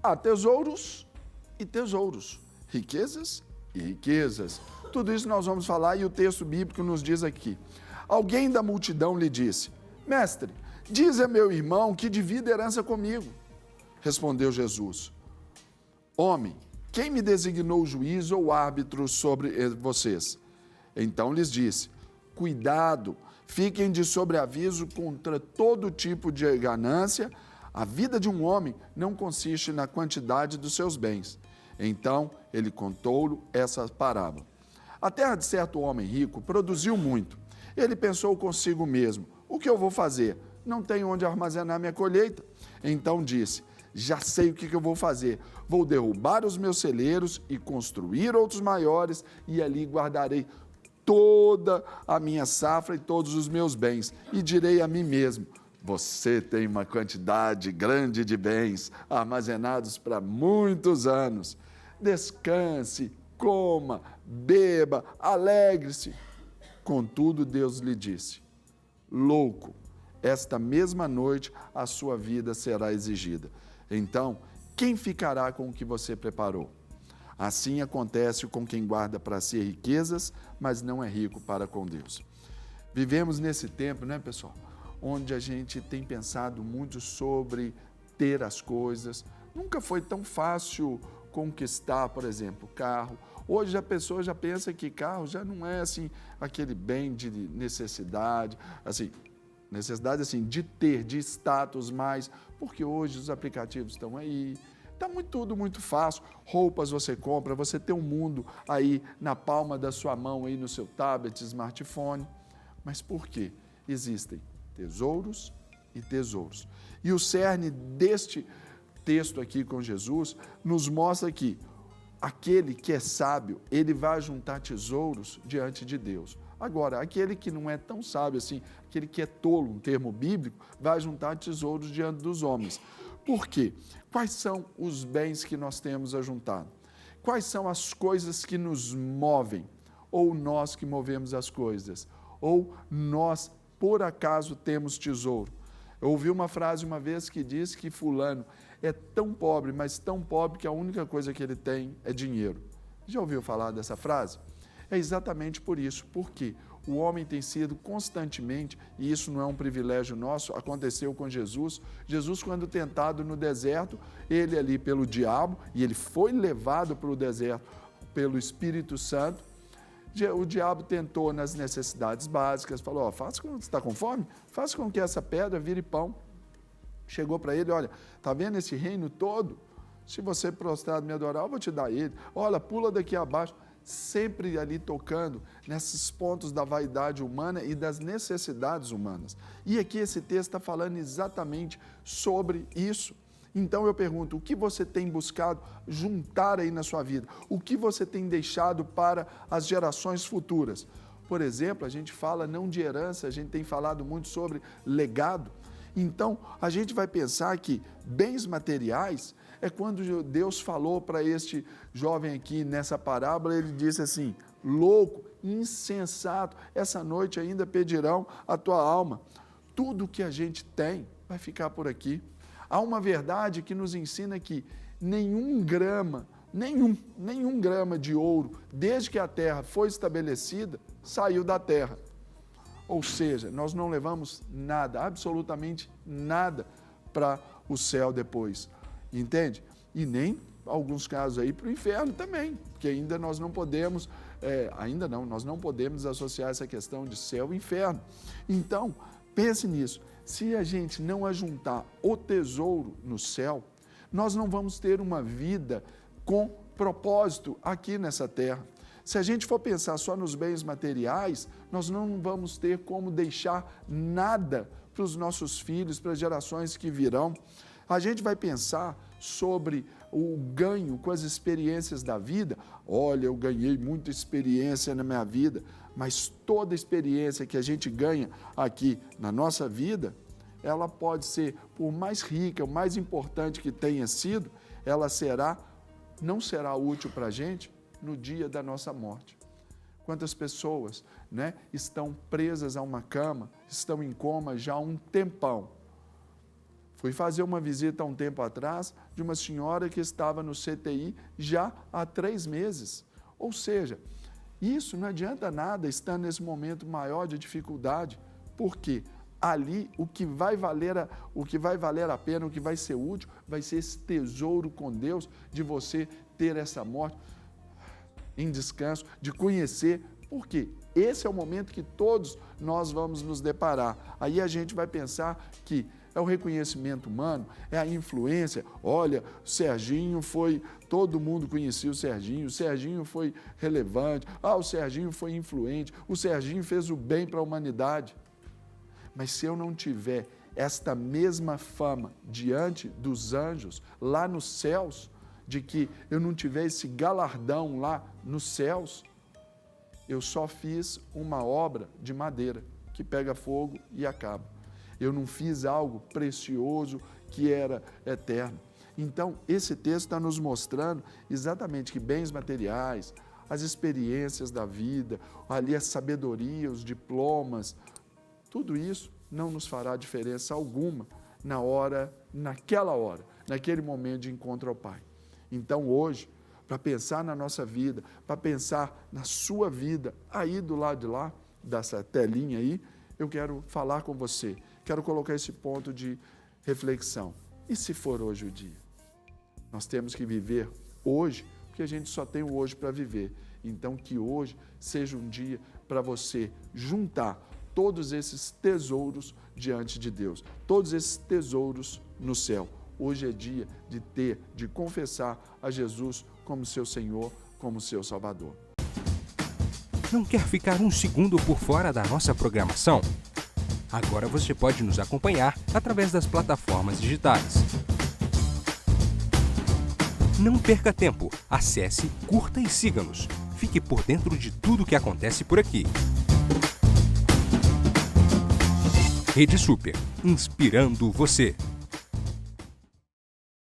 Há tesouros e tesouros, riquezas e riquezas. Tudo isso nós vamos falar e o texto bíblico nos diz aqui. Alguém da multidão lhe disse: Mestre, diz a meu irmão que divida herança comigo. Respondeu Jesus: Homem, quem me designou juiz ou árbitro sobre vocês? Então lhes disse: Cuidado, fiquem de sobreaviso contra todo tipo de ganância. A vida de um homem não consiste na quantidade dos seus bens. Então ele contou-lhe essa parábola. A terra de certo homem rico produziu muito. Ele pensou consigo mesmo: o que eu vou fazer? Não tenho onde armazenar minha colheita. Então disse: já sei o que eu vou fazer. Vou derrubar os meus celeiros e construir outros maiores, e ali guardarei toda a minha safra e todos os meus bens. E direi a mim mesmo: você tem uma quantidade grande de bens armazenados para muitos anos. Descanse, coma, beba, alegre-se. Contudo, Deus lhe disse: louco, esta mesma noite a sua vida será exigida. Então, quem ficará com o que você preparou? Assim acontece com quem guarda para si riquezas, mas não é rico para com Deus. Vivemos nesse tempo, né, pessoal, onde a gente tem pensado muito sobre ter as coisas. Nunca foi tão fácil conquistar, por exemplo, carro. Hoje a pessoa já pensa que carro já não é assim aquele bem de necessidade, necessidade de ter, de status mais, porque hoje os aplicativos estão aí. Está tudo muito fácil. Roupas você compra, você tem um mundo aí na palma da sua mão, aí no seu tablet, smartphone. Mas por quê? Existem tesouros e tesouros. E o cerne deste texto aqui com Jesus nos mostra que aquele que é sábio, ele vai juntar tesouros diante de Deus. Agora, aquele que não é tão sábio assim, aquele que é tolo, um termo bíblico, vai juntar tesouros diante dos homens. Por quê? Quais são os bens que nós temos ajuntado? Quais são as coisas que nos movem? Ou nós que movemos as coisas? Ou nós, por acaso, temos tesouro? Eu ouvi uma frase uma vez que diz que fulano é tão pobre, mas tão pobre que a única coisa que ele tem é dinheiro. Já ouviu falar dessa frase? É exatamente por isso, porque o homem tem sido constantemente, e isso não é um privilégio nosso, aconteceu com Jesus. Jesus, quando tentado no deserto, ele ali pelo diabo, e ele foi levado para o deserto pelo Espírito Santo. O diabo tentou nas necessidades básicas, falou: faça com, você está com fome? Faça com que essa pedra vire pão. Chegou para ele: olha, está vendo esse reino todo? Se você prostrado me adorar, eu vou te dar ele. Olha, pula daqui abaixo. Sempre ali tocando nesses pontos da vaidade humana e das necessidades humanas. E aqui esse texto está falando exatamente sobre isso. Então eu pergunto: o que você tem buscado juntar aí na sua vida? O que você tem deixado para as gerações futuras? Por exemplo, a gente fala não de herança, a gente tem falado muito sobre legado. Então, a gente vai pensar que bens materiais é quando Deus falou para este jovem aqui nessa parábola, ele disse assim: louco, insensato, essa noite ainda pedirão a tua alma. Tudo que a gente tem vai ficar por aqui. Há uma verdade que nos ensina que nenhum grama de ouro, desde que a terra foi estabelecida, saiu da terra. Ou seja, nós não levamos nada, absolutamente nada, para o céu depois, entende? E nem, alguns casos aí, para o inferno também, porque ainda nós não podemos, nós não podemos associar essa questão de céu e inferno. Então, pense nisso, se a gente não ajuntar o tesouro no céu, nós não vamos ter uma vida com propósito aqui nessa terra. Se a gente for pensar só nos bens materiais, nós não vamos ter como deixar nada para os nossos filhos, para as gerações que virão. A gente vai pensar sobre o ganho com as experiências da vida. Olha, eu ganhei muita experiência na minha vida, mas toda experiência que a gente ganha aqui na nossa vida, ela pode ser, por mais rica, o mais importante que tenha sido, ela não será útil para a gente no dia da nossa morte. Quantas pessoas, estão presas a uma cama, estão em coma já há um tempão. Fui fazer uma visita há um tempo atrás de uma senhora que estava no CTI já há 3 meses. Ou seja, isso não adianta nada estando nesse momento maior de dificuldade, porque ali o que vai valer a pena, o que vai ser útil, vai ser esse tesouro com Deus de você ter essa morte em descanso, de conhecer, porque esse é o momento que todos nós vamos nos deparar. Aí a gente vai pensar que é o reconhecimento humano, é a influência. Olha, o Serginho foi, todo mundo conhecia o Serginho foi relevante, o Serginho foi influente, o Serginho fez o bem para a humanidade. Mas se eu não tiver esta mesma fama diante dos anjos, lá nos céus, de que eu não tiver esse galardão lá nos céus, eu só fiz uma obra de madeira que pega fogo e acaba. Eu não fiz algo precioso que era eterno. Então, esse texto está nos mostrando exatamente que bens materiais, as experiências da vida, ali a sabedoria, os diplomas, tudo isso não nos fará diferença alguma naquela hora, naquele momento de encontro ao Pai. Então, hoje, para pensar na nossa vida, para pensar na sua vida, aí do lado de lá, dessa telinha aí, eu quero falar com você, quero colocar esse ponto de reflexão. E se for hoje o dia? Nós temos que viver hoje, porque a gente só tem o hoje para viver. Então, que hoje seja um dia para você juntar todos esses tesouros diante de Deus, todos esses tesouros no céu. Hoje é dia de confessar a Jesus como seu Senhor, como seu Salvador. Não quer ficar um segundo por fora da nossa programação? Agora você pode nos acompanhar através das plataformas digitais. Não perca tempo, acesse, curta e siga-nos. Fique por dentro de tudo o que acontece por aqui. Rede Super, inspirando você.